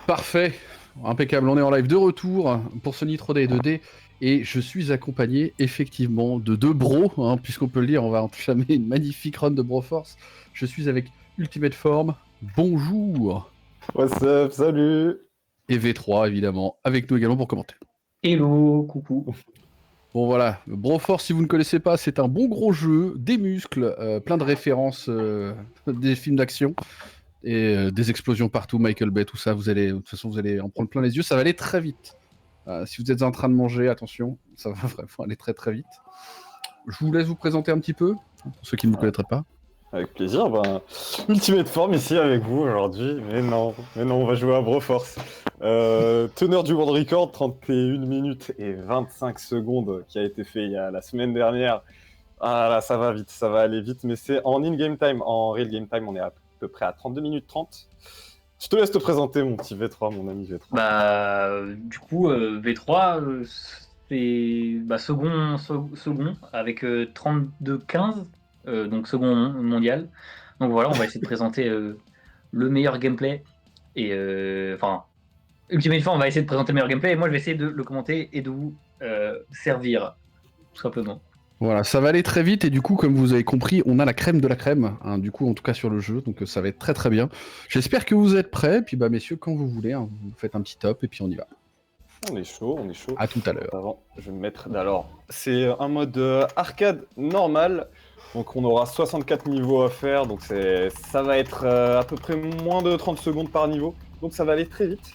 Parfait, impeccable. On est en live de retour pour ce Nitro Day 2D et je suis accompagné effectivement de deux bros, puisqu'on peut le dire, on va entamer une magnifique run de Broforce. Je suis avec Ultimate Form, bonjour, What's up, salut. et V3 évidemment, avec nous également pour commenter. Hello, coucou. Bon voilà, Broforce, si vous ne connaissez pas, c'est un bon gros jeu, des muscles, plein de références des films d'action. Et des explosions partout, Michael Bay, tout ça, de toute façon, vous allez en prendre plein les yeux, ça va aller très vite. Si vous êtes en train de manger, attention, ça va vraiment aller très très vite. Je vous laisse vous présenter un petit peu, pour ceux qui ne vous connaîtraient pas. Avec plaisir, Ultimate Form ici avec vous aujourd'hui, mais non, on va jouer à Broforce. Teneur du World Record, 31 minutes et 25 secondes qui a été fait il y a la semaine dernière. Ah là, ça va vite, ça va aller vite, mais c'est en in-game time, en real game time, on est à peu près à 32 minutes 30. Je te laisse te présenter, mon petit V3, mon ami V3. V3, c'est second avec 32-15, donc second mondial. Donc voilà, on va essayer de présenter le meilleur gameplay. Et Ultimate Form, on va essayer de présenter le meilleur gameplay, et moi je vais essayer de le commenter et de vous servir, tout simplement. Voilà, ça va aller très vite et du coup, comme vous avez compris, on a la crème de la crème, du coup, en tout cas sur le jeu, donc ça va être très très bien. J'espère que vous êtes prêts, puis messieurs, quand vous voulez, vous faites un petit top et puis on y va. On est chaud. À tout à l'heure. Avant, je vais me mettre... Alors, c'est un mode arcade normal, donc on aura 64 niveaux à faire, donc ça va être à peu près moins de 30 secondes par niveau, donc ça va aller très vite.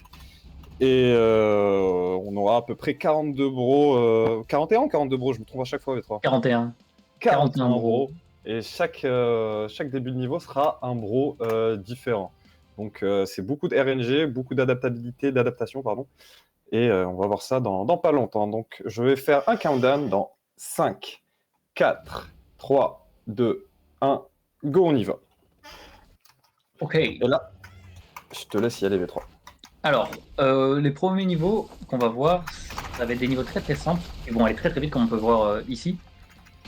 Et on aura à peu près 42 bros, 41 ou 42 bros, je me trompe à chaque fois, V3. 41 bros. Et chaque début de niveau sera un bro différent. Donc c'est beaucoup de RNG, beaucoup d'adaptation, pardon. Et on va voir ça dans pas longtemps. Donc je vais faire un countdown dans 5, 4, 3, 2, 1, go, on y va. Ok. Et là, je te laisse y aller, V3. Alors, les premiers niveaux qu'on va voir, ça va être des niveaux très très simples, et vont aller très très vite comme on peut voir ici,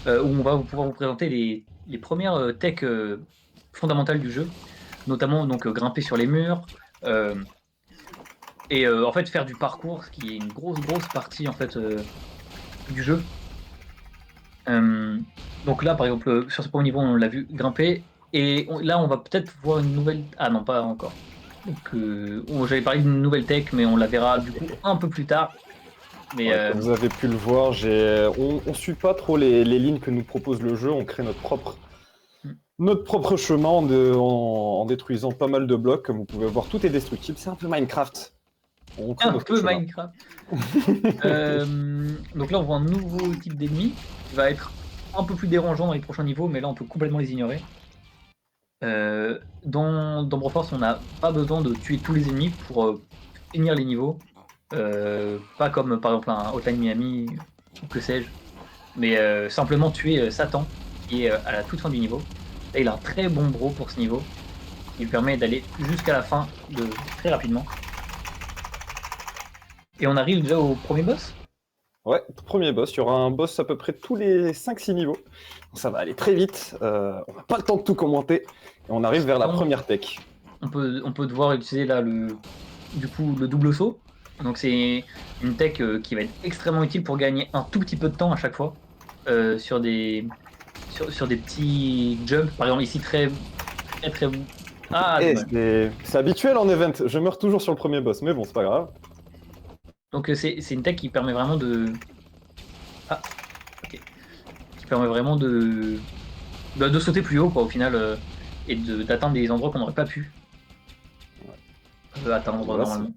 où on va pouvoir vous présenter les premières techs fondamentales du jeu, notamment donc grimper sur les murs, et en fait faire du parcours, ce qui est une grosse partie en fait du jeu. Donc là par exemple sur ce premier niveau on l'a vu grimper, et là on va peut-être voir une nouvelle... Ah non, pas encore. Donc, j'avais parlé d'une nouvelle tech, mais on la verra du coup un peu plus tard. Mais Comme vous avez pu le voir, on suit pas trop les lignes que nous propose le jeu, on crée notre propre chemin en détruisant pas mal de blocs. Comme vous pouvez voir, tout est destructible, c'est un peu Minecraft. un peu Minecraft. Donc là on voit un nouveau type d'ennemi qui va être un peu plus dérangeant dans les prochains niveaux, mais là on peut complètement les ignorer. Dans Broforce, on n'a pas besoin de tuer tous les ennemis pour finir les niveaux. Pas comme par exemple un Hotline Miami ou que sais-je. Mais simplement tuer Satan, qui est à la toute fin du niveau. Là, il a un très bon bro pour ce niveau. Il lui permet d'aller jusqu'à la fin très rapidement. Et on arrive déjà au premier boss. Ouais, premier boss. Il y aura un boss à peu près tous les 5-6 niveaux. Ça va aller très vite. On n'a pas le temps de tout commenter. Et on arrive vers la première tech. On peut devoir utiliser là le double saut. Donc c'est une tech qui va être extrêmement utile pour gagner un tout petit peu de temps à chaque fois sur des petits jumps. Par exemple ici très... Ah, c'est habituel en event. Je meurs toujours sur le premier boss, mais bon, c'est pas grave. Donc c'est une tech qui permet vraiment de... Ah, ok. Qui permet vraiment de sauter plus haut, quoi, au final, et d'atteindre des endroits qu'on n'aurait pas pu atteindre normalement.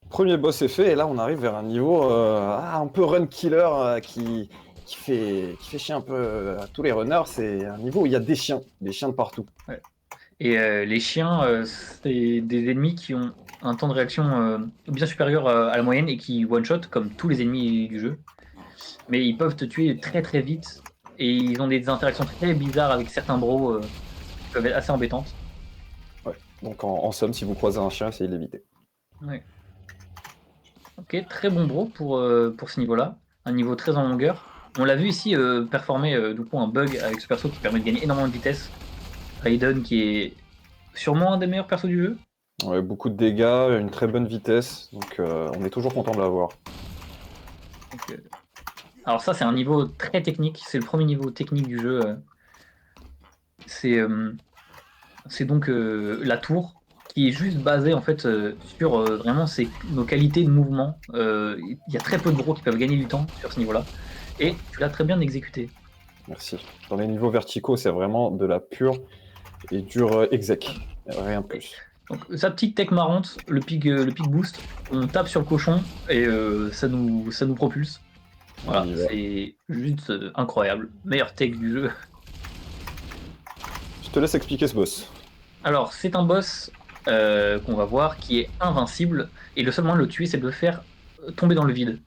Premier boss est fait, et là on arrive vers un niveau un peu run killer qui fait chier un peu à tous les runners. C'est un niveau où il y a des chiens de partout. Ouais. Et les chiens, c'est des ennemis qui ont un temps de réaction bien supérieur à la moyenne et qui one-shot comme tous les ennemis du jeu. Mais ils peuvent te tuer très très vite et ils ont des interactions très bizarres avec certains bros qui peuvent être assez embêtantes. Ouais. Donc en somme, si vous croisez un chien, essayez de l'éviter. Ouais. Ok, très bon bro pour ce niveau-là. Un niveau très en longueur. On l'a vu ici performer du coup un bug avec ce perso qui permet de gagner énormément de vitesse. Raiden qui est sûrement un des meilleurs persos du jeu. Ouais, beaucoup de dégâts, une très bonne vitesse, donc on est toujours content de l'avoir. Donc, alors ça, c'est un niveau très technique. C'est le premier niveau technique du jeu. C'est donc la tour qui est juste basée en fait sur vraiment nos qualités de mouvement. Il y a très peu de bros qui peuvent gagner du temps sur ce niveau-là. Et tu l'as très bien exécuté. Merci. Dans les niveaux verticaux, c'est vraiment de la pure et dure exec. Rien de plus. Donc sa petite tech marrante, le pig boost, on tape sur le cochon et ça nous propulse. Voilà, On y va. c'est juste incroyable. Meilleure tech du jeu. Je te laisse expliquer ce boss. Alors, c'est un boss qu'on va voir qui est invincible et le seul moyen de le tuer, c'est de le faire tomber dans le vide.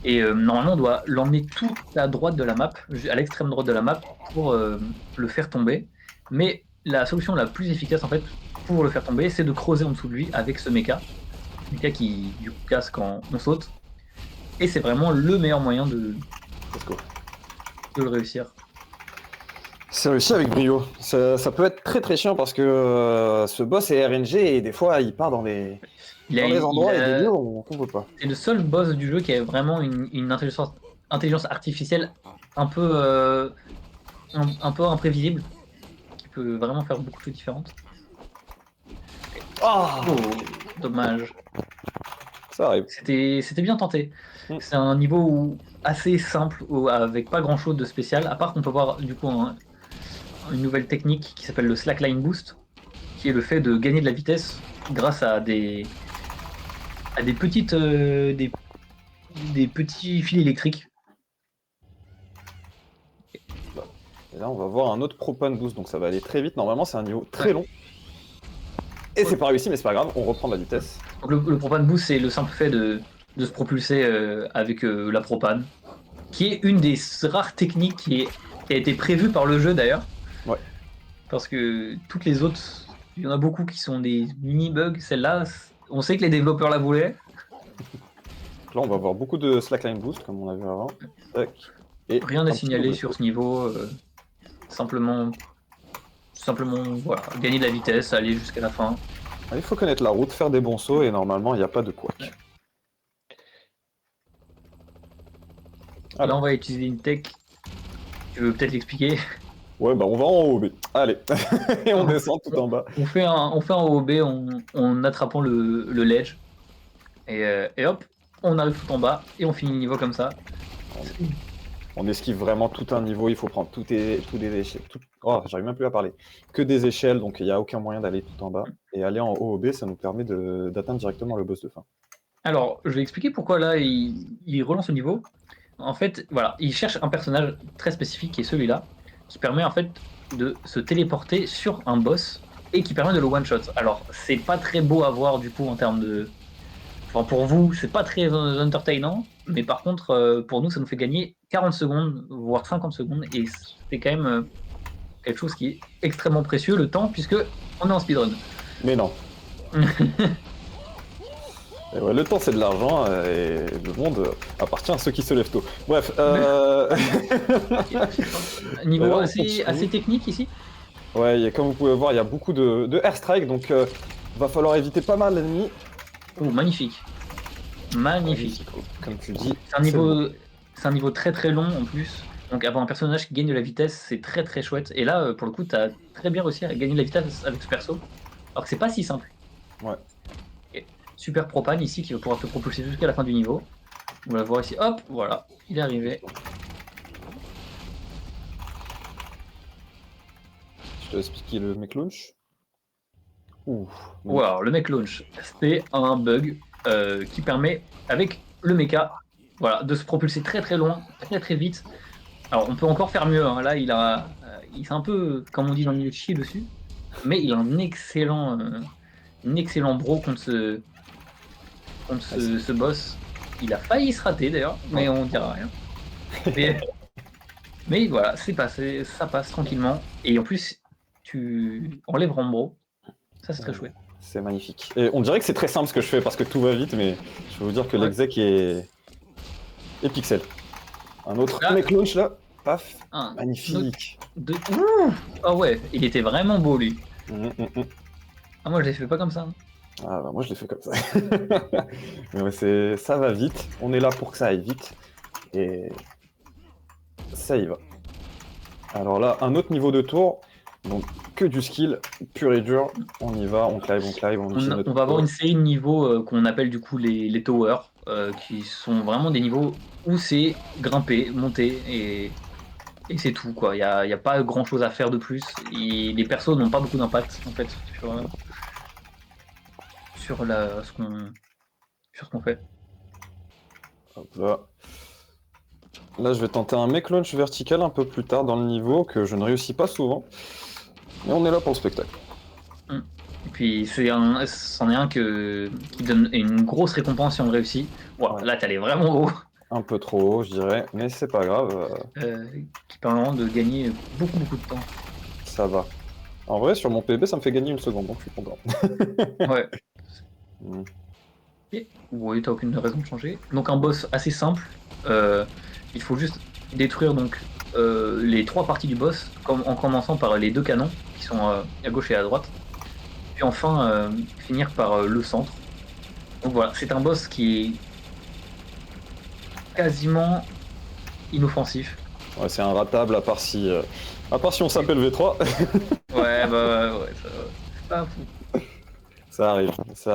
Et normalement, on doit l'emmener tout à droite de la map, à l'extrême droite de la map, pour le faire tomber. Mais la solution la plus efficace, en fait, pour le faire tomber, c'est de creuser en dessous de lui avec ce mecha. Mecha qui, du coup, casse quand on saute. Et c'est vraiment le meilleur moyen de Let's go. le réussir. C'est réussi avec brio. Ça peut être très très chiant parce que ce boss est RNG et des fois il part dans des endroits et des lieux où on ne veut pas. C'est le seul boss du jeu qui a vraiment une intelligence artificielle un peu, un peu imprévisible, qui peut vraiment faire beaucoup de choses différentes. Oh, Oh, dommage. ça arrive. C'était bien tenté. Mm. C'est un niveau assez simple, avec pas grand chose de spécial, à part qu'on peut voir du coup une nouvelle technique qui s'appelle le slackline boost, qui est le fait de gagner de la vitesse grâce à des petites des petits fils électriques. Et là on va voir un autre propane boost, donc ça va aller très vite. Normalement c'est un niveau très long. Et c'est pas réussi mais c'est pas grave, on reprend de la vitesse. Donc le propane boost, c'est le simple fait de se propulser avec la propane, qui est une des rares techniques qui a été prévue par le jeu d'ailleurs. Ouais. Parce que toutes les autres, il y en a beaucoup qui sont des mini-bugs. Celle-là, on sait que les développeurs la voulaient. Là on va voir beaucoup de slackline boost comme on a vu avant. Tac. Et Rien à un petit signaler peu sur ce niveau. Simplement, voilà, gagner de la vitesse, aller jusqu'à la fin. Il faut connaître la route, faire des bons sauts et normalement il n'y a pas de couac. Là, on va utiliser une tech. Tu veux peut-être l'expliquer? Ouais bah on va en OB. Allez. Et on descend tout en bas. On fait un OOB en attrapant le ledge. Et hop, on arrive tout en bas et on finit le niveau comme ça. On esquive vraiment tout un niveau, il faut prendre tous des échelles. Oh, j'arrive même plus à parler. Que des échelles, donc il n'y a aucun moyen d'aller tout en bas. Et aller en haut au B, ça nous permet d'atteindre directement le boss de fin. Alors, je vais expliquer pourquoi là, il relance le niveau. En fait, voilà, il cherche un personnage très spécifique qui est celui-là, qui permet en fait de se téléporter sur un boss et qui permet de le one-shot. Alors, c'est pas très beau à voir du coup en termes de... Enfin, pour vous, c'est pas très entertainant, mais par contre, pour nous, ça nous fait gagner 40 secondes, voire 50 secondes, et c'est quand même quelque chose qui est extrêmement précieux, le temps, puisque on est en speedrun. Mais non. Et ouais, le temps c'est de l'argent et le monde appartient à ceux qui se lèvent tôt. Bref. Niveau on assez technique ici. Ouais, comme vous pouvez voir, il y a beaucoup de airstrike, donc va falloir éviter pas mal l'ennemi. Oh, magnifique. Magnifique. Comme tu dis. C'est un niveau très très long en plus. Donc avoir un personnage qui gagne de la vitesse, c'est très très chouette. Et là, pour le coup, t'as très bien réussi à gagner de la vitesse avec ce perso. Alors que c'est pas si simple. Ouais. Okay. Super propane ici qui va pouvoir te propulser jusqu'à la fin du niveau. On va le voir ici. Hop, voilà, il est arrivé. Je te explique le mec launch. Ouh. Wow, alors, le mec launch, c'est un bug qui permet, avec le mecha, voilà, de se propulser très très loin, très très vite. Alors on peut encore faire mieux, hein. Là il s'est un peu, comme on dit dans le milieu, chier dessus, mais il a un excellent bro contre ce boss. Il a failli se rater d'ailleurs, mais on dira rien. Mais voilà, c'est passé, ça passe tranquillement. Et en plus, tu enlèves Rambro, ça c'est très chouette. C'est magnifique. Et on dirait que c'est très simple ce que je fais parce que tout va vite, mais je peux vous dire que l'exec est pixel. Un autre mec launch là, paf, magnifique. Ah ouais, il était vraiment beau lui. Ah, moi, je les fais pas comme ça. Ah bah moi je l'ai fait comme ça. Mais ouais, ça va vite. On est là pour que ça aille vite. Et ça y va. Alors là, un autre niveau de tour. Donc que du skill, pur et dur. On y va, on clive, on utilise notre On va avoir tour. une série de niveaux qu'on appelle du coup les towers, qui sont vraiment des niveaux où c'est grimper, monter et c'est tout quoi. Y a pas grand chose à faire de plus. Et les persos n'ont pas beaucoup d'impact en fait sur sur ce qu'on fait. Hop là. Là, je vais tenter un mech launch vertical un peu plus tard dans le niveau que je ne réussis pas souvent. Mais on est là pour le spectacle. Et puis c'en est un qui donne une grosse récompense si on le réussit. Wow, Ouais. là t'allais vraiment haut. Un peu trop haut, je dirais, mais c'est pas grave, Qui permet vraiment de gagner beaucoup de temps. ça va. En vrai, sur mon PB, ça me fait gagner une seconde, donc je suis content. Ouais. Mm. Et, oui, t'as aucune raison de changer. Donc un boss assez simple. Il faut juste détruire donc les 3 parties du boss, en commençant par les 2 canons qui sont à gauche et à droite. Puis enfin finir par le centre. Donc voilà, c'est un boss qui est quasiment inoffensif. Ouais, c'est inratable, à part si on s'appelle V3. Ouais, bah ouais, c'est pas fou. Ça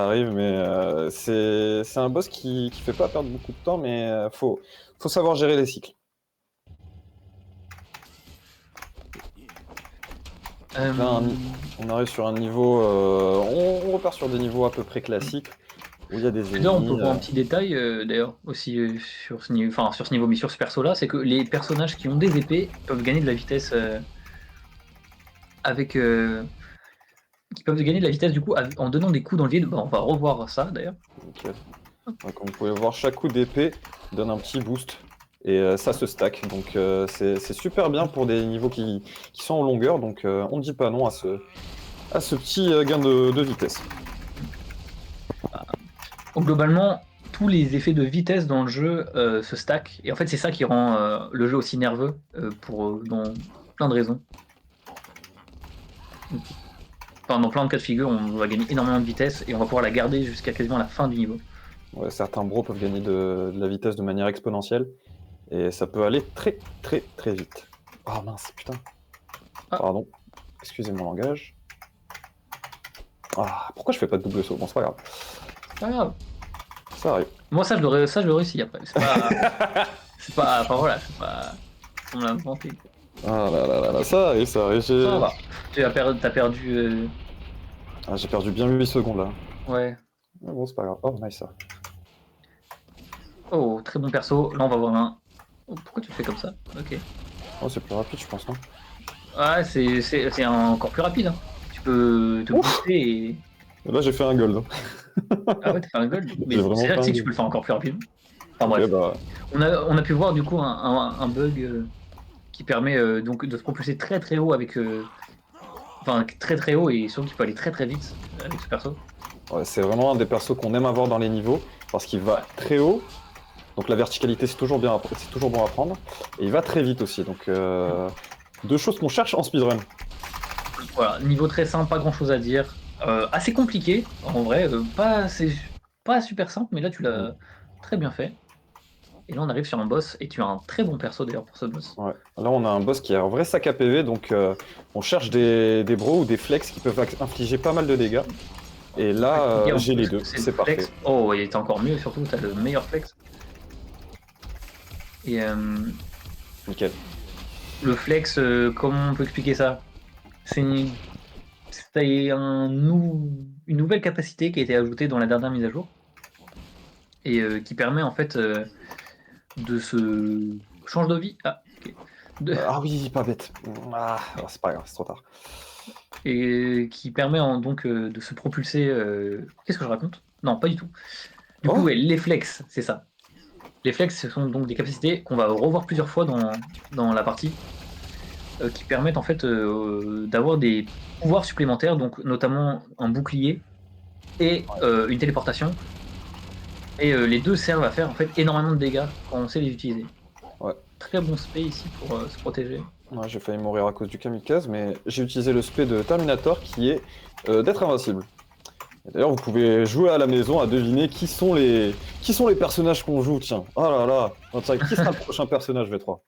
arrive, mais c'est un boss qui fait pas perdre beaucoup de temps, mais faut savoir gérer les cycles. Là, on arrive sur un niveau, on repart sur des niveaux à peu près classiques, où il y a des D'ailleurs, on peut ennemis. voir un petit détail d'ailleurs aussi sur ce niveau, enfin sur ce niveau, mais sur ce perso-là, c'est que les personnages qui ont des épées peuvent gagner de la vitesse avec, qui peuvent gagner de la vitesse du coup en donnant des coups dans le vide. Bah, on va revoir ça d'ailleurs. Nickel. Donc, comme vous pouvez voir, chaque coup d'épée donne un petit boost, et ça se stack, donc c'est super bien pour des niveaux qui sont en longueur, donc on ne dit pas non à ce petit gain de vitesse. Donc globalement, tous les effets de vitesse dans le jeu se stackent et en fait c'est ça qui rend le jeu aussi nerveux dans plein de raisons. Enfin, dans plein de cas de figure, on va gagner énormément de vitesse et on va pouvoir la garder jusqu'à quasiment la fin du niveau. Ouais, certains bros peuvent gagner de la vitesse de manière exponentielle, et ça peut aller très vite. Oh mince, putain. Ah. Pardon, excusez mon langage. Ah, pourquoi je fais pas de double saut? Bon, c'est pas grave. C'est pas grave. Ça arrive. Moi ça je le réussis après. C'est pas. C'est pas. Enfin voilà, c'est pas. On me l'a inventé. Ah là, ça arrive. Ça va. T'as perdu. Ah, j'ai perdu bien 8 secondes là. Ouais. Mais bon, c'est pas grave. Oh, nice ça. Oh, très bon perso. Là on va voir un. Oh, pourquoi tu le fais comme ça? Ok. Oh, c'est plus rapide, je pense, non? Ouais, c'est encore plus rapide. Hein. Tu peux te booster et. Et là, j'ai fait un gold. Ah ouais, t'as fait un gold. Mais J'ai vraiment c'est fait vrai un que tu gold. peux le faire encore plus rapidement. Enfin bref. Ok, bah, On a pu voir du coup un bug qui permet donc de se propulser très haut avec. Enfin, très haut et surtout qu'il peut aller très vite avec ce perso. ouais, c'est vraiment un des persos qu'on aime avoir dans les niveaux, parce qu'il va très haut. Donc la verticalité, c'est toujours bon à prendre. Et il va très vite aussi. Donc, deux choses qu'on cherche en speedrun. Voilà, niveau très simple, pas grand chose à dire. Assez compliqué, en vrai, c'est pas super simple, mais là tu l'as très bien fait. Et là on arrive sur un boss, et tu as un très bon perso d'ailleurs pour ce boss. Ouais. Là, on a un boss qui a un vrai sac à PV, donc on cherche des bros ou des flex qui peuvent infliger pas mal de dégâts. Et là, Regarde, j'ai les deux, c'est le c'est parfait. flex. Oh, il est encore mieux, surtout t'as le meilleur flex. Et Nickel. le flex, comment on peut expliquer ça? C'est une nouvelle capacité qui a été ajoutée dans la dernière mise à jour et qui permet en fait de se change de vie. Ah, ok. Ah oui, pas bête. Ah, c'est pas grave, c'est trop tard. Et qui permet donc de se propulser. Qu'est-ce que je raconte? Non, pas du tout. Du Oh. coup, ouais, les flex, c'est ça. Les flex, ce sont donc des capacités qu'on va revoir plusieurs fois dans la partie, qui permettent en fait d'avoir des pouvoirs supplémentaires, donc notamment un bouclier et une téléportation. Et les deux servent à faire en fait énormément de dégâts quand on sait les utiliser. Ouais. Très bon spé ici pour se protéger. Ouais, j'ai failli mourir à cause du kamikaze, mais j'ai utilisé le spé de Terminator qui est d'être invincible. Et d'ailleurs, vous pouvez jouer à la maison à deviner qui sont les personnages qu'on joue, tiens. Oh là là. Non, tiens, qui sera le prochain personnage, V3?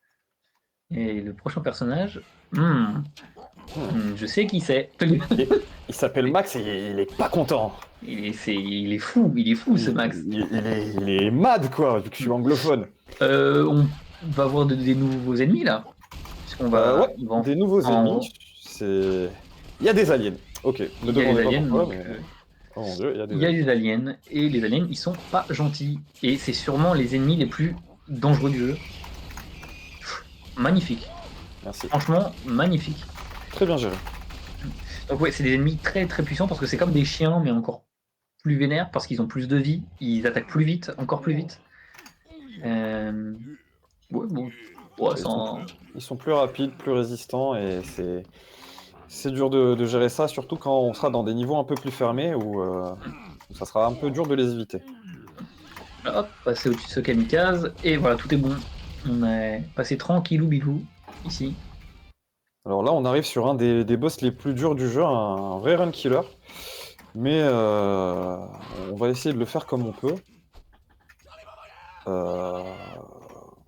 Et le prochain personnage, je sais qui c'est. Il s'appelle Max et il est pas content. Il est fou ce Max. Il est mad, quoi, vu que je suis anglophone. On va voir des nouveaux ennemis là. Puisqu'on va, Ouais, on va en- des nouveaux ennemis, c'est... Il y a des aliens. Ok, ne Il y a des demandez pas aliens, pourquoi, donc, mais... Oh mon dieu, il y a des il y a aliens. des aliens, et les aliens, ils sont pas gentils. Et c'est sûrement les ennemis les plus dangereux du jeu. Magnifique. Merci. Franchement, magnifique. Très bien géré. Donc ouais, c'est des ennemis très très puissants parce que c'est comme des chiens, mais encore plus vénères parce qu'ils ont plus de vie, ils attaquent plus vite, encore plus vite. Ouais, bon. Ouais, Ils sont plus rapides, plus résistants, et c'est dur de gérer ça, surtout quand on sera dans des niveaux un peu plus fermés où ça sera un peu dur de les éviter. Hop, passer au-dessus de ce kamikaze, et voilà, tout est bon. On est passé tranquillou bilou, ici. Alors là, on arrive sur un des boss les plus durs du jeu, un vrai run killer. Mais on va essayer de le faire comme on peut.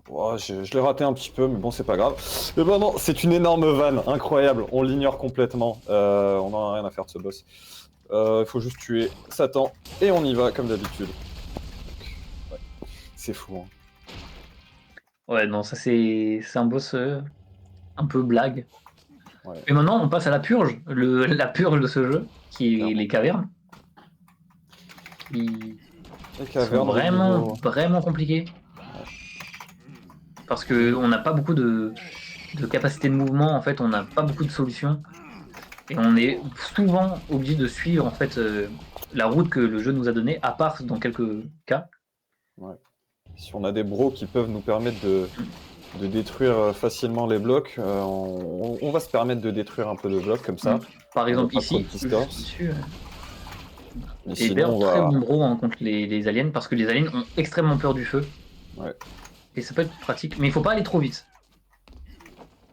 Ouais, je l'ai raté un petit peu, mais bon, c'est pas grave. Et ben non, c'est une énorme vanne, incroyable. On l'ignore complètement. On n'en a rien à faire de ce boss. Il faut juste tuer Satan, et on y va comme d'habitude. Ouais, c'est fou. Hein. Ouais, non, ça c'est un boss un peu blague. Ouais. Et maintenant, on passe à la purge, la purge de ce jeu, qui est Clairement. les cavernes. Qui Les sont cavernes, vraiment compliquées. Parce qu'on n'a pas beaucoup de capacité de mouvement, en fait, on n'a pas beaucoup de solutions. Et on est souvent obligé de suivre en fait la route que le jeu nous a donnée, à part dans quelques cas. Ouais. Si on a des bros qui peuvent nous permettre de détruire facilement les blocs, on va se permettre de détruire un peu de blocs comme ça. Par exemple pas trop ici, de distance. dessus, Mais et sinon, d'ailleurs on très va... bon bro hein, contre les aliens, parce que les aliens ont extrêmement peur du feu. Ouais. Et ça peut être pratique, mais il faut pas aller trop vite.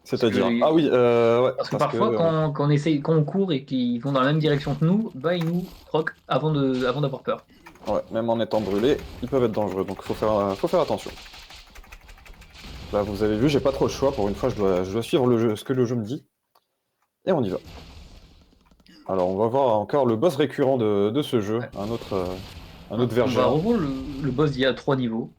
C'est-à-dire... Parce que- Ah oui, ouais. Parce que parfois, quand on court et qu'ils vont dans la même direction que nous, bah ils nous croquent avant d'avoir peur. Ouais, même en étant brûlés, ils peuvent être dangereux, donc faut faire attention. Là, vous avez vu, j'ai pas trop le choix. Pour une fois, je dois suivre le jeu, ce que le jeu me dit. Et on y va. Alors, on va voir encore le boss récurrent de ce jeu, Ouais. un autre On va verger. revoir le boss d'il y a 3 niveaux.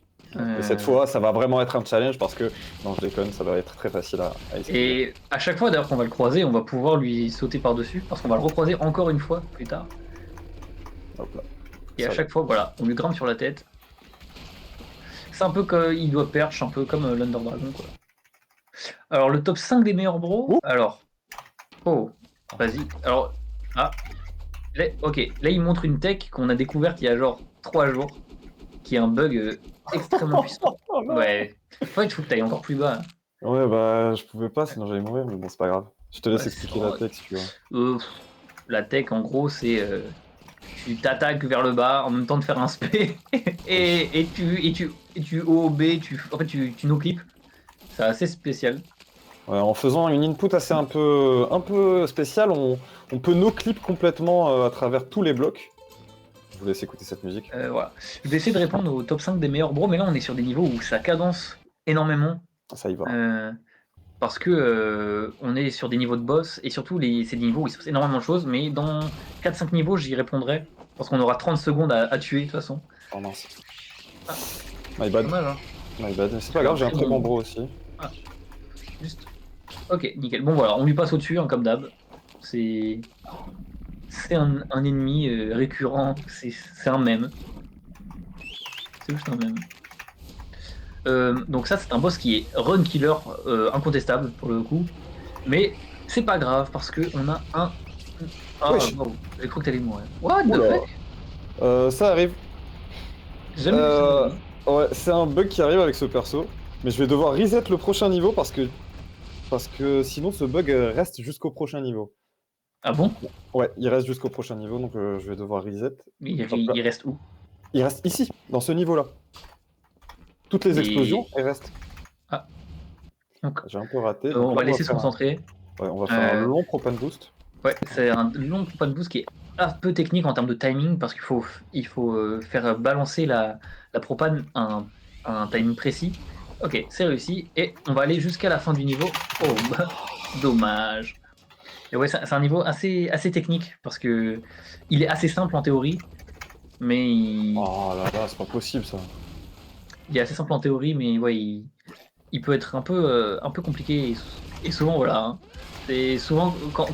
Et cette fois, ça va vraiment être un challenge parce que, non, je déconne, ça va être très facile à essayer. Et à chaque fois d'ailleurs qu'on va le croiser, on va pouvoir lui sauter par-dessus, parce qu'on va le recroiser encore une fois plus tard. Hop là. Et à Ça chaque fois, voilà, on lui grimpe sur la tête. C'est un peu comme il doit perche, un peu comme l'Under Dragon, quoi. Alors, le top 5 des meilleurs bros. Ouh. Alors. Oh, vas-y. Alors. Ah. Là, ok, là, il montre une tech qu'on a découverte il y a genre 3 jours, qui est un bug extrêmement puissant. Ouais. En fait, il faut que tu ailles encore plus bas. Ouais, bah, je pouvais pas, sinon j'allais mourir, mais bon, c'est pas grave. Je te laisse Ouais, expliquer c'est la vrai. tech si tu veux. La tech, en gros, c'est tu t'attaques vers le bas en même temps de faire un spé et tu OB, en fait, tu no-clip. C'est assez spécial. Ouais, en faisant une input assez un peu spéciale, on peut no-clip complètement à travers tous les blocs. Je vous laisse écouter cette musique. Voilà. Je vais essayer de répondre au top 5 des meilleurs bros, mais là on est sur des niveaux où ça cadence énormément. Ça y va. Parce que on est sur des niveaux de boss et surtout c'est des niveaux où il se passe énormément de choses, mais dans 4-5 niveaux j'y répondrai. Parce qu'on aura 30 secondes à tuer de toute façon. Oh mince. Ah. My bad. Dommage, hein. My bad. C'est pas grave, j'ai un très bon bro aussi. Juste. Ok, nickel. Bon voilà, on lui passe au-dessus, hein, comme d'hab. C'est un ennemi récurrent, c'est un mème. C'est juste un mème. Donc ça c'est un boss qui est run killer incontestable pour le coup. Mais c'est pas grave parce que on a un... Ah, Wesh. wow, j'ai cru que t'allais mourir. What the Oula. fuck. Ça arrive. J'ai jamais vu ça de ma vie. Ouais, c'est un bug qui arrive avec ce perso. Mais je vais devoir reset le prochain niveau parce que sinon ce bug reste jusqu'au prochain niveau. Ah bon? Ouais, il reste jusqu'au prochain niveau, donc je vais devoir reset. Mais il reste où? Il reste ici, dans ce niveau-là. Toutes les Et- explosions, elles restent. Ah. Donc, J'ai un peu raté. on donc va là, laisser se faire concentrer. Ouais, on va faire un long propane boost. Ouais, c'est un long pas de boost qui est un peu technique en termes de timing parce qu'il faut faire balancer la propane à un timing précis. Ok, c'est réussi et on va aller jusqu'à la fin du niveau. Oh, bah, dommage. Et ouais, c'est un niveau assez technique parce que il est assez simple en théorie, mais Oh là là, c'est pas possible ça. il est assez simple en théorie, mais ouais, il peut être un peu compliqué et souvent voilà, hein, c'est souvent quand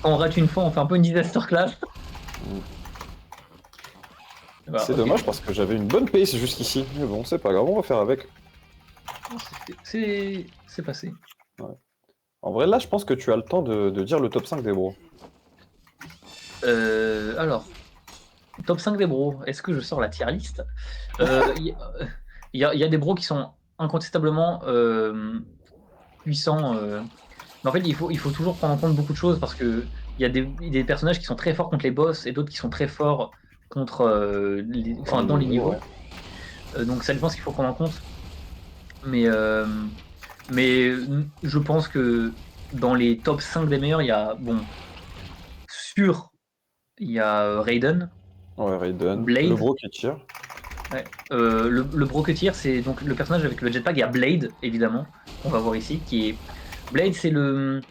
on rate une fois, on fait un peu une disaster class. Mm. Voilà, C'est ok. dommage parce que j'avais une bonne pace jusqu'ici. Mais bon, c'est pas grave, on va faire avec. C'est passé. Ouais. En vrai, là, je pense que tu as le temps de dire le top 5 des bros. Alors, top 5 des bros, est-ce que je sors la tier list? Il y a des bros qui sont incontestablement puissants. Mais en fait, il faut toujours prendre en compte beaucoup de choses parce que il y a des personnages qui sont très forts contre les boss et d'autres qui sont très forts contre, Dans le dans les niveau, ouais. niveaux. Donc ça dépend ce qu'il faut prendre en compte. Mais, euh, mais je pense que dans les top 5 des meilleurs, il y a, bon, sûr, il y a Raiden, Ouais, Raiden. Le Blade. bro qui tire. Ouais. Le Broketeer, c'est donc le personnage avec le jetpack. Il y a Blade, évidemment, qu'on va voir ici, qui est Blade, c'est le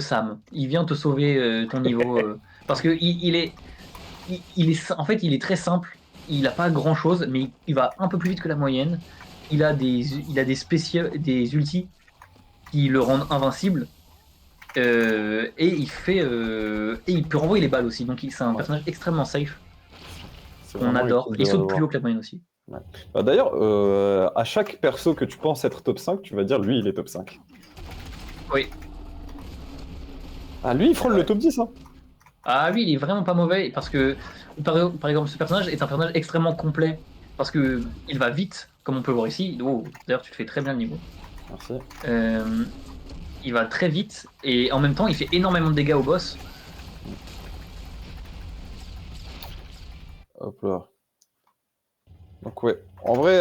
Sam. Il vient te sauver ton niveau parce que en fait, il est très simple. Il n'a pas grand chose, mais il va un peu plus vite que la moyenne. Il a des ultis qui le rendent invincible. Et il peut renvoyer les balles aussi. Donc c'est un Ouais. personnage extrêmement safe C'est qu'on vraiment adore. utile Il de saute plus l'avoir. haut que la moyenne aussi. Ouais. Bah, d'ailleurs, à chaque perso que tu penses être top 5, tu vas dire lui, il est top 5. Oui. Ah, lui, il C'est frôle le vrai. top 10, hein. Ah oui, il est vraiment pas mauvais parce que, par exemple, ce personnage est un personnage extrêmement complet parce que il va vite, comme on peut voir ici. Oh, d'ailleurs, tu fais très bien le niveau. Merci. Euh, il va très vite et en même temps, il fait énormément de dégâts au boss. Hop là. Donc ouais, en vrai,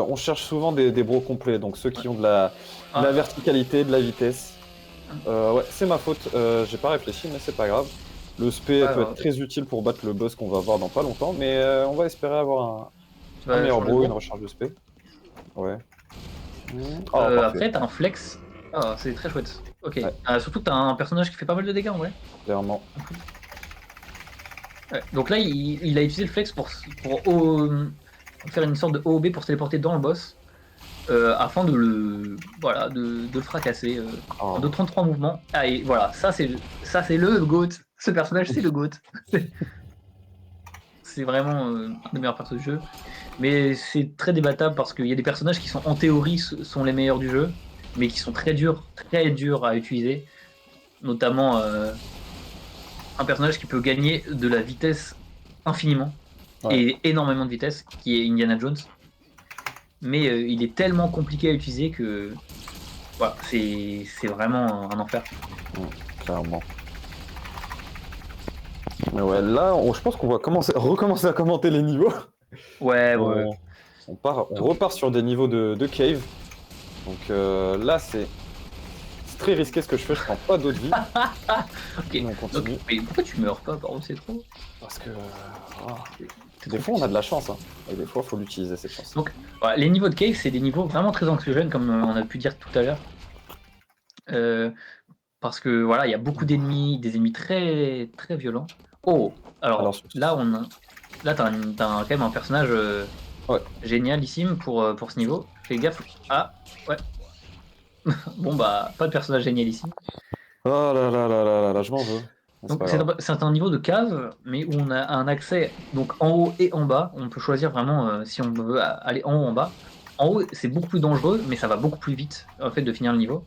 on cherche souvent des bros complets, donc ceux qui ont de la Ah, verticalité, de la vitesse. Ouais, c'est ma faute, j'ai pas réfléchi, mais c'est pas grave. Le spé pas peut être grave. très utile pour battre le boss qu'on va voir dans pas longtemps, mais on va espérer avoir Tu un vas meilleur changer de bro, une bro. recharge de spé. Ouais. Oh, parfait. Après, t'as un flex. Ah, c'est très chouette. Ok. Ouais, Surtout que t'as un personnage qui fait pas mal de dégâts en vrai. clairement. Ouais. Donc là, il a utilisé le flex pour faire une sorte de OOB pour se téléporter dans le boss. Afin voilà, de le fracasser en Oh. 2-33 mouvements. Ah, et voilà, ça c'est le GOAT. Ce personnage, c'est le GOAT. C'est vraiment un des meilleurs persos du jeu. Mais c'est très débattable parce qu'il y a des personnages qui sont en théorie sont les meilleurs du jeu, mais qui sont très durs à utiliser. Notamment un personnage qui peut gagner de la vitesse infiniment Ouais. et énormément de vitesse, qui est Indiana Jones. Mais il est tellement compliqué à utiliser que voilà, c'est vraiment un enfer. Clairement. Mais ouais, là, je pense qu'on va recommencer à commenter les niveaux. Ouais, ouais. On, on repart sur des niveaux de cave. Donc là, c'est très risqué ce que je fais, je prends pas d'eau de vie. Ok. Mais on Donc, continue. mais pourquoi tu meurs pas, par contre, c'est trop. Parce que ah, C'est des trop fois, on a de puissant. la chance. Hein. Et des fois, il faut l'utiliser, cette chance. Donc, voilà, les niveaux de cave, c'est des niveaux vraiment très anxiogènes, comme on a pu dire tout à l'heure. Euh, Parce que voilà, il y a beaucoup d'ennemis, des ennemis très très violents. Oh, Alors, alors là, t'as quand même un personnage ouais. génialissime pour ce niveau. Fais gaffe. Ah, ouais. Bon, bah, pas de personnage génialissime. Oh là là là là là là, je m'en veux. Mais c'est Donc pas grave. c'est un niveau de cave, mais où on a un accès donc en haut et en bas. On peut choisir vraiment si on veut aller en haut ou en bas. En haut, c'est beaucoup plus dangereux, mais ça va beaucoup plus vite en fait de finir le niveau.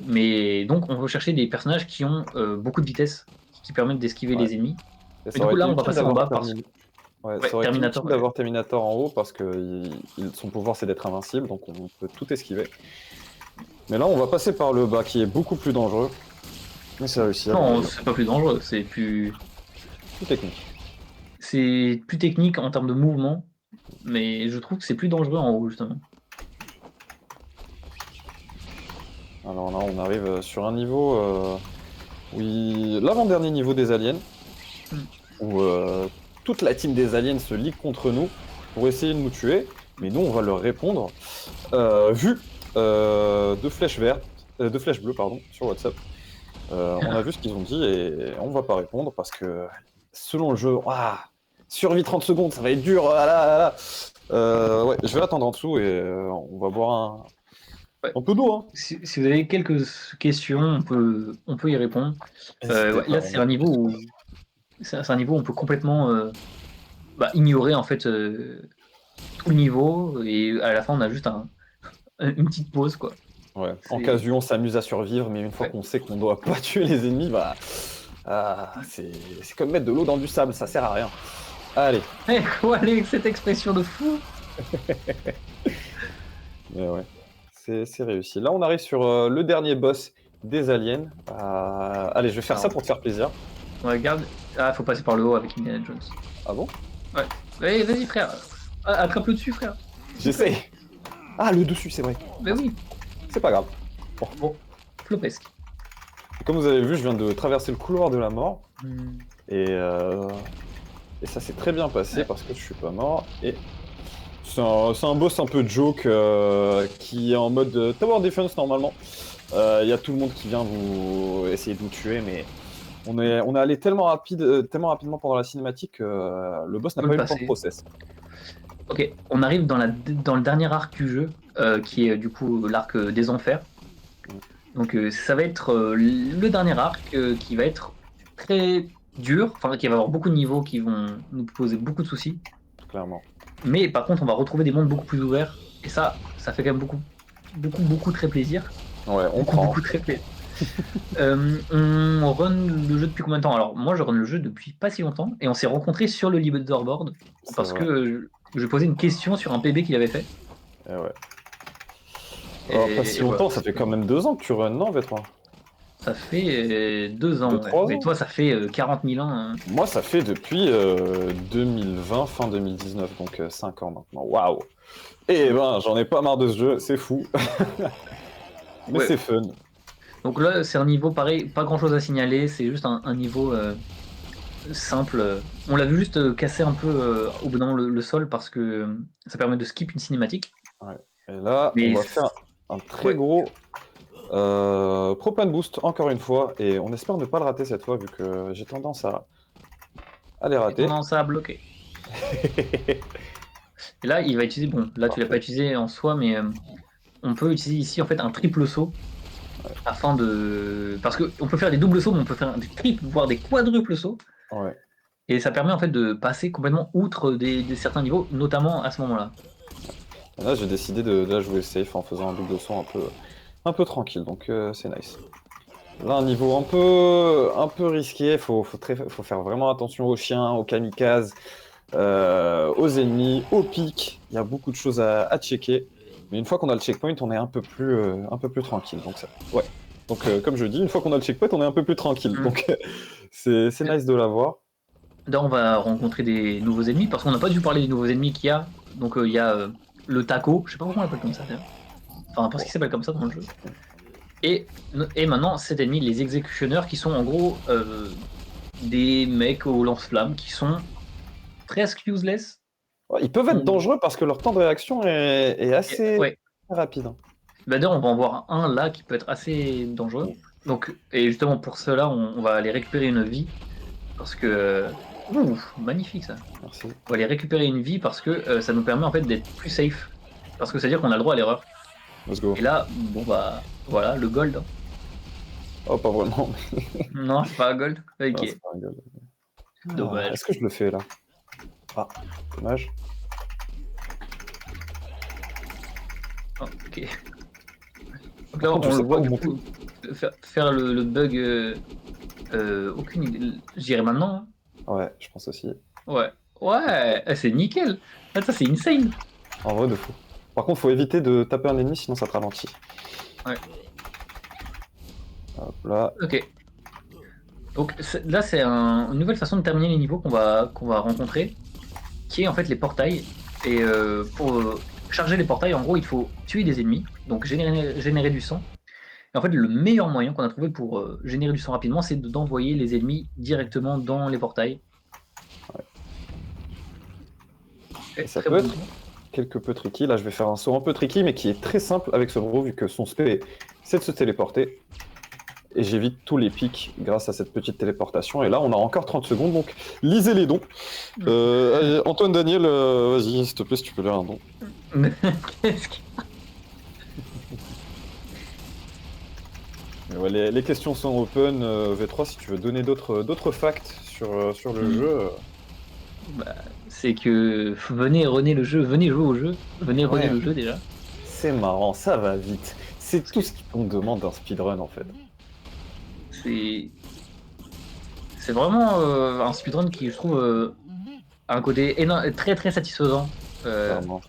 Mais donc on veut chercher des personnages qui ont beaucoup de vitesse, qui permettent d'esquiver Ouais. les ennemis. Et Mais ça du coup aurait là, été on va utile passer en d'avoir bas parce que Terminator. Ouais, ouais, ça aurait été Terminator. utile d'avoir Terminator en haut parce que son pouvoir c'est d'être invincible, donc on peut tout esquiver. Mais là, on va passer par le bas qui est beaucoup plus dangereux. Mais c'est réussi à Non, arriver. c'est pas plus dangereux, Plus technique. c'est plus technique en termes de mouvement, mais je trouve que c'est plus dangereux en haut justement. Alors là, on arrive sur un niveau Oui, l'avant-dernier niveau des aliens, Mm. où toute la team des aliens se ligue contre nous pour essayer de nous tuer, mais nous on va leur répondre vu de flèches vertes, de flèches bleues pardon, sur WhatsApp. On a vu ce qu'ils ont dit et on va pas répondre parce que selon le jeu, survie 30 secondes, ça va être dur. Ouais, je vais attendre en dessous et on va boire Ouais. un peu d'eau. Hein. Si vous avez quelques questions, on peut y répondre. Ouais, là, c'est un niveau où on peut complètement ignorer en fait tout le niveau et à la fin on a juste une petite pause quoi. Ouais. En cas où on s'amuse à survivre, mais une fois qu'on sait qu'on doit pas tuer les ennemis, c'est comme mettre de l'eau dans du sable, ça sert à rien. Allez. Quoi avec cette expression de fou. Mais ouais, c'est réussi. Là, on arrive sur le dernier boss des aliens. Allez, je vais faire ça pour te faire plaisir. Regarde, faut passer par le haut avec Indiana Jones. Ah bon? Ouais. Allez, vas-y frère, attrape le dessus frère. J'essaye. Ah, le dessus, c'est vrai. Mais oui. C'est pas grave. Bon, flopesque. Comme vous avez vu, je viens de traverser le couloir de la mort. Et ça s'est très bien passé parce que je suis pas mort. Et c'est un boss un peu joke qui est en mode tower defense normalement. Il y a tout le monde qui vient vous essayer de vous tuer, mais on est allé tellement rapidement pendant la cinématique que le boss n'a pas eu le temps de process. Ok, on arrive dans le dernier arc du jeu, qui est du coup l'arc des enfers. Donc ça va être le dernier arc qui va être très dur, enfin qui va avoir beaucoup de niveaux qui vont nous poser beaucoup de soucis. Clairement. Mais par contre on va retrouver des mondes beaucoup plus ouverts, et ça fait quand même beaucoup très plaisir. Ouais, on prend. Beaucoup très plaisir. On run le jeu depuis combien de temps? Alors moi je run le jeu depuis pas si longtemps, et on s'est rencontrés sur le leaderboard parce que je posais une question sur un PB qu'il avait fait. Et ouais. Alors, pas si longtemps, ça fait quand même 2 ans que tu runs, non, V3? Ça fait 2 ans. 3 ans. Et toi, ça fait 40 000 ans. Hein. Moi, ça fait depuis 2020, fin 2019, donc 5 ans maintenant. Waouh! Et ben, j'en ai pas marre de ce jeu, c'est fou. Mais c'est fun. Donc là, c'est un niveau pareil, pas grand chose à signaler, c'est juste un niveau simple. On l'a vu juste casser un peu au bout d'un moment le sol parce que ça permet de skip une cinématique. Ouais. Et là, on va faire un très gros propane boost encore une fois, et on espère ne pas le rater cette fois vu que j'ai tendance à les rater. J'ai tendance à bloquer. Et là, il va utiliser, bon, là tu l'as pas utilisé en soi, mais on peut utiliser ici en fait un triple saut. Afin de. Parce qu'on peut faire des doubles sauts, mais on peut faire des triples, voire des quadruples sauts. Ouais. Et ça permet en fait de passer complètement outre certains niveaux, notamment à ce moment-là. Et là, j'ai décidé de la jouer safe en faisant un double saut un peu tranquille, donc c'est nice. Là, un niveau un peu risqué, faut faire vraiment attention aux chiens, aux kamikazes, aux ennemis, aux pics. Il y a beaucoup de choses à checker. Mais une fois qu'on a le checkpoint, on est un peu plus tranquille. Donc, comme je dis, une fois qu'on a le checkpoint, on est un peu plus tranquille. Donc, c'est nice de l'avoir. Là, on va rencontrer des nouveaux ennemis, parce qu'on n'a pas dû parler des nouveaux ennemis qu'il y a. Donc, il y a le taco, je sais pas pourquoi on l'appelle comme ça d'ailleurs. Enfin, parce qu'il s'appelle comme ça dans le jeu. Et maintenant, cet ennemi, les exécutionneurs, qui sont en gros des mecs au lance-flammes qui sont presque useless. Ils peuvent être dangereux parce que leur temps de réaction est assez rapide. Bah d'ailleurs, on va en voir un là qui peut être assez dangereux. Donc, et justement pour cela, on va aller récupérer une vie. Parce que... magnifique ça. Merci. On va aller récupérer une vie parce que ça nous permet en fait d'être plus safe. Parce que c'est-à-dire qu'on a le droit à l'erreur. Let's go. Et là, bon bah, voilà, le gold. Hein. Oh, pas vraiment. Non, c'est pas un gold. Ok. Non, c'est pas un gold. Dommage. Est-ce que je le fais là? Ah, dommage. Ok. Donc là, on le voit du coup faire le bug. Aucune idée. J'irai maintenant. Hein. Ouais, je pense aussi. Ouais, c'est nickel. Ah, ça c'est insane. En vrai, de fou. Par contre, faut éviter de taper un ennemi, sinon ça te ralentit. Ouais. Hop là. Ok. Donc là, c'est une nouvelle façon de terminer les niveaux qu'on va rencontrer, qui est en fait les portails. Et pour charger les portails, en gros, il faut tuer des ennemis, donc générer du sang. Et en fait, le meilleur moyen qu'on a trouvé pour générer du sang rapidement, c'est d'envoyer les ennemis directement dans les portails. Et ça Très peut bon. être quelque peu tricky. Là, je vais faire un saut un peu tricky, mais qui est très simple avec ce bro, vu que son spé, c'est de se téléporter. Et j'évite tous les pics grâce à cette petite téléportation. Et là, on a encore 30 secondes, donc lisez les dons. Allez, Antoine Daniel, vas-y, s'il te plaît, si tu peux lire un don. Qu'est-ce qu'il- Mais ouais, les questions sont open. V3, si tu veux donner d'autres facts sur le jeu. Bah, c'est que venez runner le jeu, venez jouer au jeu, venez runner Ouais. le jeu déjà. C'est marrant, ça va vite. C'est tout que- ce qu'on demande d'un speedrun, en fait. C'est c'est vraiment un speedrun qui, je trouve, a un côté très très satisfaisant. Clairement.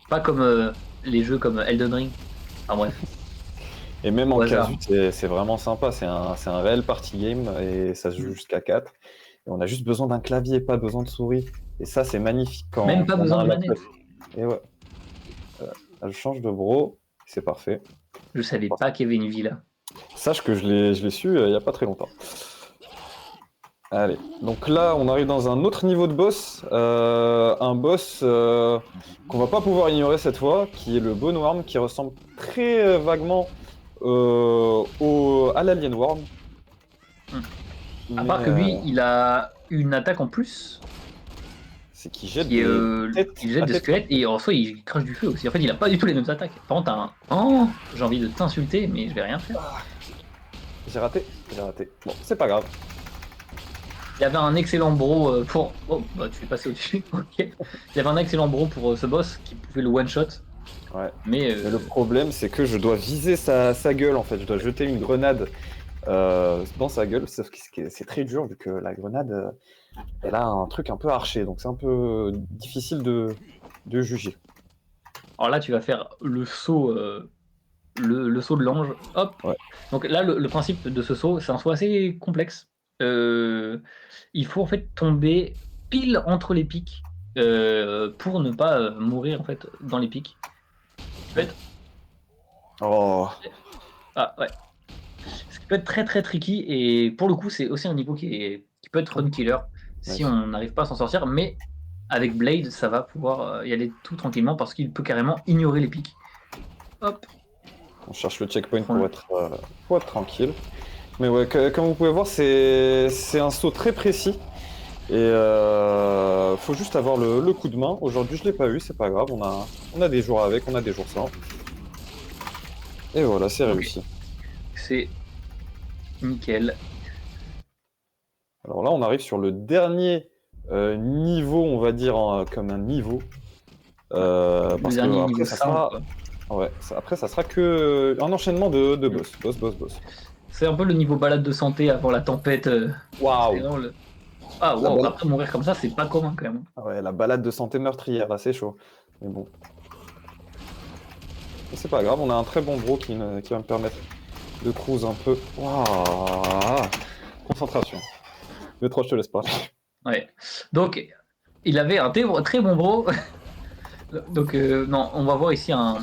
Pas comme les jeux comme Elden Ring. Enfin bref. Et même en Au hasard. casu, c'est vraiment sympa. C'est un réel party game et ça se joue jusqu'à 4. Et on a juste besoin d'un clavier, pas besoin de souris. Et ça, c'est magnifique quand Même pas on a besoin un de laptop. manette. Et ouais. Elle change de bro, c'est parfait. Je savais pas qu'il y avait une vie là. Sache que je l'ai su il n'y a pas très longtemps. Allez, donc là, on arrive dans un autre niveau de boss. Un boss qu'on va pas pouvoir ignorer cette fois, qui est le Bone Worm, qui ressemble très vaguement à l'Alien Worm. À part que lui, il a une attaque en plus c'est qu'il jette qui est des têtes. il jette des squelettes et en soi il crache du feu aussi. En fait, il a pas du tout les mêmes attaques. Par contre, t'as un. Oh, j'ai envie de t'insulter, mais je vais rien faire. J'ai raté. Bon, c'est pas grave. Il y avait un excellent bro pour. Oh, bah tu es passé au-dessus. Ok. Il y avait un excellent bro pour ce boss qui pouvait le one shot. Ouais. Mais Mais le problème, c'est que je dois viser sa gueule en fait. Je dois jeter une grenade dans sa gueule. Sauf que c'est très dur vu que la grenade, elle a un truc un peu arché. Donc c'est un peu difficile de juger. alors là, tu vas faire le saut. Le saut de l'ange. Hop. Ouais. Donc là, le principe de ce saut, c'est un saut assez complexe. Il faut en fait tomber pile entre les pics pour ne pas mourir en fait dans les pics. En fait, Oh, ah ouais. Ce qui peut être très très tricky et pour le coup, c'est aussi un niveau qui peut être run killer si Ouais. on n'arrive pas à s'en sortir. Mais avec Blade, ça va pouvoir y aller tout tranquillement parce qu'il peut carrément ignorer les pics. Hop. on cherche le checkpoint pour être tranquille. Mais ouais, comme vous pouvez voir, c'est un saut très précis. Et faut juste avoir le coup de main. Aujourd'hui, je l'ai pas eu, c'est pas grave. On a des jours avec, on a des jours sans. Et voilà, c'est réussi. C'est nickel. Alors là, on arrive sur le dernier niveau, on va dire, comme un niveau. Le Parce que dernier après, niveau ça simple, sera, quoi. ouais, après, ça sera que un enchaînement de boss. C'est un peu le niveau balade de santé avant la tempête. C'est Waouh! vraiment le- Ah La wow, balade- après mourir comme ça, c'est pas commun quand même. Ah ouais, la balade de santé meurtrière, là, c'est chaud. Mais bon. Mais c'est pas grave, on a un très bon bro qui va me permettre de cruise un peu. Waouh! Concentration. V3, je te laisse parler. Ouais. Donc, il avait un très bon bro. Donc, non, on va voir ici un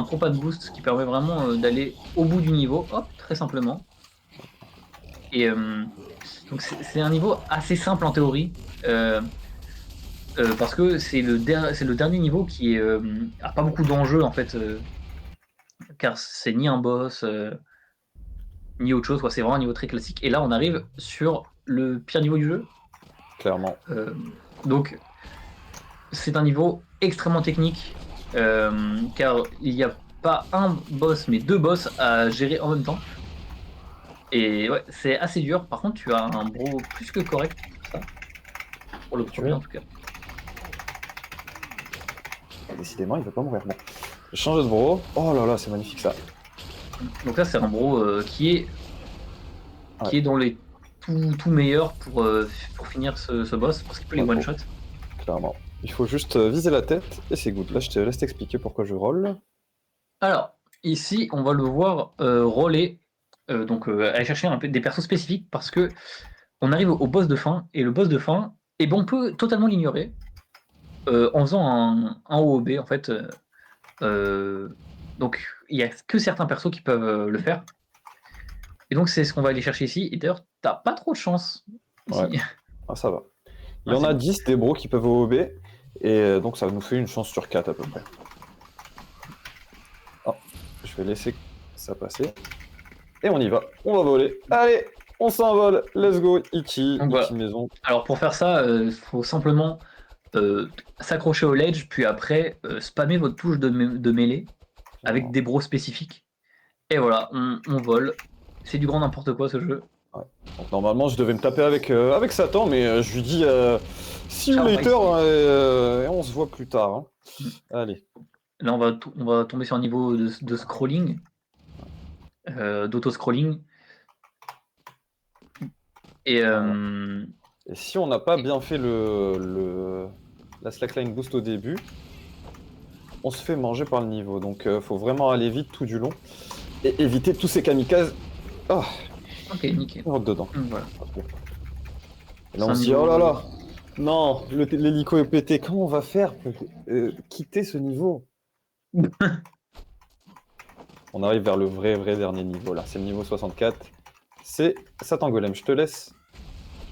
propane boost qui permet vraiment d'aller au bout du niveau, hop, très simplement. Et donc, c'est un niveau assez simple en théorie. Parce que c'est le dernier niveau qui a pas beaucoup d'enjeux en fait, car c'est ni un boss, ni autre chose, quoi. C'est vraiment un niveau très classique. Et là, on arrive sur le pire niveau du jeu. Clairement. Donc, c'est un niveau extrêmement technique, car il n'y a pas un boss, mais deux boss à gérer en même temps. Et ouais, c'est assez dur. Par contre, tu as un bro plus que correct pour ça. Pour le premier, en tout cas. Décidément, il veut pas mourir. Bon. Je change de bro. Oh là là, c'est magnifique ça. Donc là, c'est un bro qui est dans les tout meilleurs pour finir ce boss, parce qu'il peut les Ouais, one-shot. Clairement. Il faut juste viser la tête et c'est good. Là, je te laisse t'expliquer pourquoi je roll. Alors, ici, on va le voir roller, donc aller chercher un peu des persos spécifiques, parce que on arrive au boss de fin, et le boss de fin, eh ben, on peut totalement l'ignorer en faisant un OOB, en fait. Donc, il y a que certains persos qui peuvent le faire. Et donc, c'est ce qu'on va aller chercher ici. Et d'ailleurs, t'as pas trop de chance ici. Ouais. Ah, ça va. Il y Ah, en c'est a bon. 10 des bros qui peuvent OOB, et donc ça nous fait une chance sur 4 à peu près. Oh, je vais laisser ça passer. Et on y va, on va voler. Allez, on s'envole, let's go, Ichi, Donc, voilà. Ichi maison. Alors, pour faire ça, il faut simplement s'accrocher au ledge, puis après, spammer votre touche de mêlée avec des bros spécifiques. Et voilà, on vole. C'est du grand n'importe quoi ce jeu. Donc, normalement, je devais me taper avec Satan, mais je lui dis see you Ciao, later, bye. et on se voit plus tard. Hein. Allez. Là, on va tomber sur un niveau de scrolling, d'auto-scrolling. Et Et si on n'a pas bien fait la slackline boost au début, on se fait manger par le niveau. Donc faut vraiment aller vite tout du long et éviter tous ces kamikazes. Oh, ok, nickel. on rentre dedans. Voilà. Et là on C'est un se dit niveau- oh là là, non, l'hélico est pété. Comment on va faire pour quitter ce niveau? On arrive vers le vrai dernier niveau là. C'est le niveau 64. C'est Satan Golem. Je te laisse.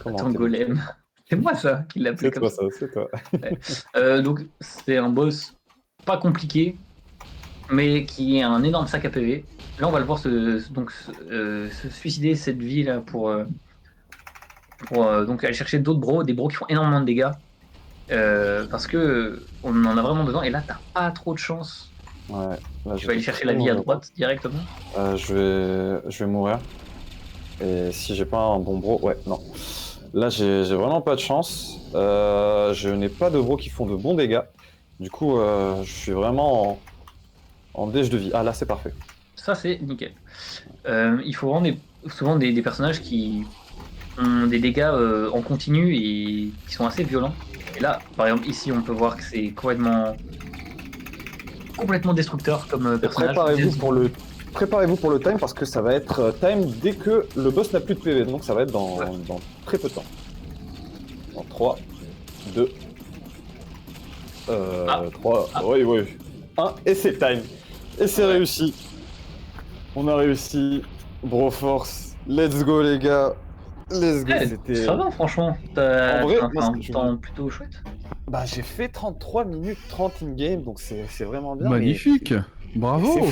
Attends, Golem. C'est moi ça qui l'a appelé C'est comme toi ça. ça, c'est toi. Donc, c'est un boss pas compliqué, mais qui est un énorme sac à PV. Là, on va le voir se suicider cette vie là pour donc aller chercher d'autres bros, des bros qui font énormément de dégâts. Parce que on en a vraiment besoin. Et là, t'as pas trop de chance. Ouais. Là, Tu vas aller chercher la vie à droite directement. Je vais mourir. Et si j'ai pas un bon bro, ouais, non. Là, j'ai vraiment pas de chance. Je n'ai pas de bros qui font de bons dégâts. Du coup, je suis vraiment en déche de vie. Ah là, c'est parfait. Ça, c'est nickel. Il faut vraiment souvent des personnages qui ont des dégâts en continu et qui sont assez violents. Et là, par exemple, ici, on peut voir que c'est complètement destructeur comme personnage. Préparez-vous pour le time parce que ça va être time dès que le boss n'a plus de PV. Donc ça va être dans très peu de temps. Dans 3, 2, 3, oui. 1, et c'est time. Et c'est réussi. On a réussi. Broforce. Let's go les gars. Let's go. C'était... Ça va franchement. T'as En vrai, un temps plutôt chouette. Bah j'ai fait 33 minutes 30 in-game, donc c'est vraiment bien. Magnifique. Bravo.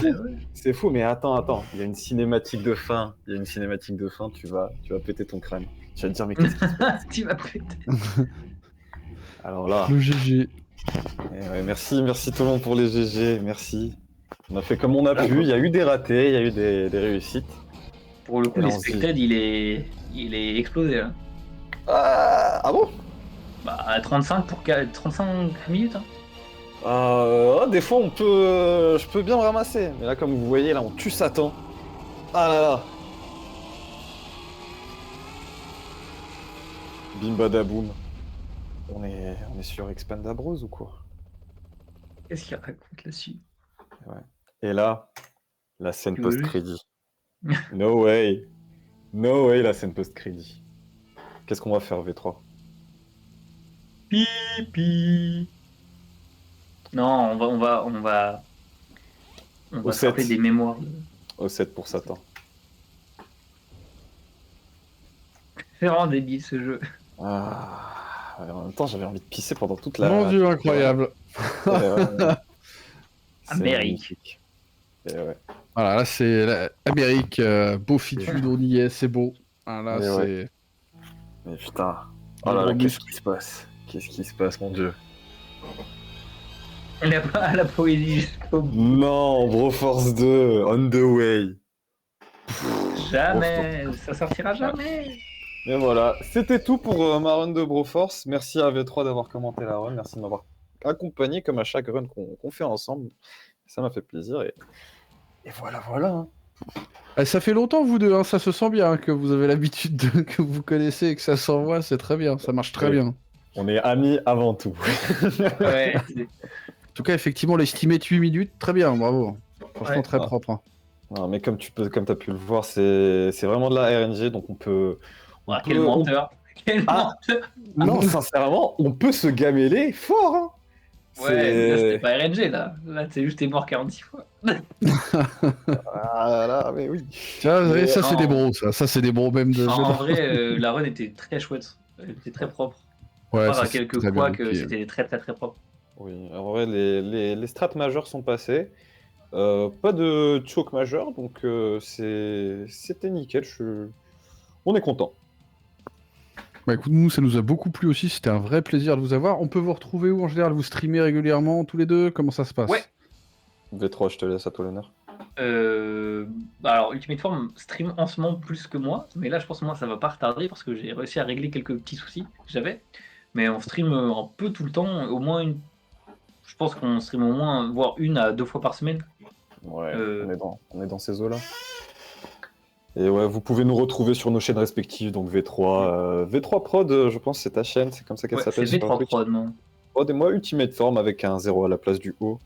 C'est fou, mais attends. Il y a une cinématique de fin. Tu vas péter ton crâne. Tu vas te dire, mais qu'est-ce qui se passe? Tu vas péter. Alors là... Le GG. Ouais, merci tout le monde pour les GG, merci. On a fait comme on a pu, il y a eu des ratés, il y a eu des réussites. Pour le coup, l'expected, il est explosé là. Ah bon? Bah, 35 minutes. Hein. Des fois, je peux bien me ramasser. Mais là, comme vous voyez, là, on tue Satan. Ah là là. Bim badaboum. On est sur Expandabros ou quoi? Qu'est-ce qu'il raconte là-dessus? Ouais. Et là, la scène post-crédit. No way, la scène post-crédit. Qu'est-ce qu'on va faire, V3? Pipi. Non, on va se rappeler des mémoires. Au 7 pour Satan. C'est vraiment débile ce jeu. En même temps, j'avais envie de pisser pendant toute la... Mon Dieu, incroyable. Amérique. Ouais. Voilà, là c'est Amérique, beaufitude, on y est, c'est beau. Voilà, c'est... Ouais. Mais putain, oh là là, qu'est-ce qui se passe? Qu'est-ce qui se passe, mon dieu? La poésie jusqu'au bout. Non, Broforce 2, on the way. Jamais, ça sortira jamais. Et voilà, c'était tout pour ma run de Broforce. Merci à V3 d'avoir commenté la run, merci de m'avoir accompagné comme à chaque run qu'on fait ensemble. Ça m'a fait plaisir et voilà. Hein. Ça fait longtemps vous deux, hein, ça se sent bien hein, que vous avez l'habitude que vous connaissez et que ça s'envoie, c'est très bien, ça marche très bien. On est amis avant tout. Ouais. En tout cas, effectivement, l'estimé de 8 minutes, très bien, bravo. Franchement, très propre. Hein. Non, mais comme tu as pu le voir, c'est vraiment de la RNG, donc on peut... Quel menteur. Quel menteur. Non, sincèrement, on peut se gameler fort. Hein. Ouais, là, c'était pas RNG, là. Là, t'es mort 46 fois. Ah là, mais oui. Tiens, vous voyez, ça, c'est non. des bros, ça. Ça, c'est des bros même de. En vrai, la run était très chouette. Elle était très propre. Ouais, À part ça, à c'est quelques très bien couacs, booké. c'était très très très propre. Oui, en vrai, les strats majeurs sont passés. Pas de choke majeur, donc c'était nickel. On est content. Bah écoute, nous, ça nous a beaucoup plu aussi. C'était un vrai plaisir de vous avoir. On peut vous retrouver où en général? Vous streamez régulièrement tous les deux? Comment ça se passe? Ouais. V3, je te laisse à toi l'honneur. Alors, Ultimate Form stream en ce moment plus que moi, mais là, je pense que moi, ça va pas retarder parce que j'ai réussi à régler quelques petits soucis que j'avais. Mais on stream un peu tout le temps, au moins une. Je pense qu'on stream au moins, voire 1 à 2 fois par semaine. Ouais, on est dans ces eaux-là. Et ouais, vous pouvez nous retrouver sur nos chaînes respectives, donc V3. V3 Prod, je pense que c'est ta chaîne, c'est comme ça qu'elle Ouais, s'appelle. c'est sur V3 Twitch. Prod, non? Prod et moi, Ultimate Form avec un 0 à la place du O.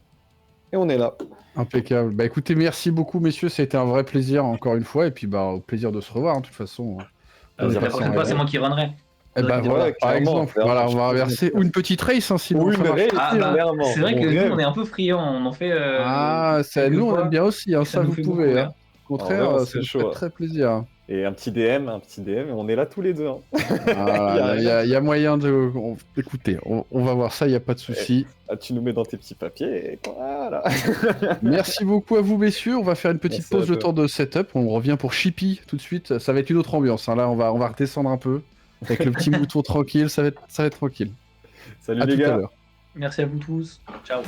Et on est là. Impeccable. Bah écoutez, merci beaucoup, messieurs. Ça a été un vrai plaisir encore une fois. Et puis, bah, au plaisir de se revoir, hein, de toute façon. On est La passé prochaine en fois, RP. c'est moi qui runnerai. Eh bah Ouais, voilà, par clairement, exemple. Voilà, on va inverser. Ou une petite race, hein, sinon. Ou ça une marche race. aussi, Ah, hein. bah, clairement. c'est vrai Mon que rêve. nous, on est un peu friands. On en fait. Ah, quelques nous, on fois, aime bien aussi. Hein, et ça, nous vous fait pouvez. beaucoup Hein. rire. Au En contraire, vrai, on ça serait nous chaud, fait hein. très plaisir. Hein. Et un petit DM, et on est là tous les deux. Hein. Voilà, Y il a y a moyen de. Écoutez, on va voir ça, il n'y a pas de souci. Ah, tu nous mets dans tes petits papiers, et voilà. Merci beaucoup à vous, messieurs. On va faire une petite Merci à pause le toi. temps de setup. On revient pour Chippy tout de suite. Ça va être une autre ambiance. Hein. Là, on va redescendre un peu. Avec le petit mouton tranquille, ça va être tranquille. Salut À les tout à gars. l'heure. Merci à vous tous. Ciao.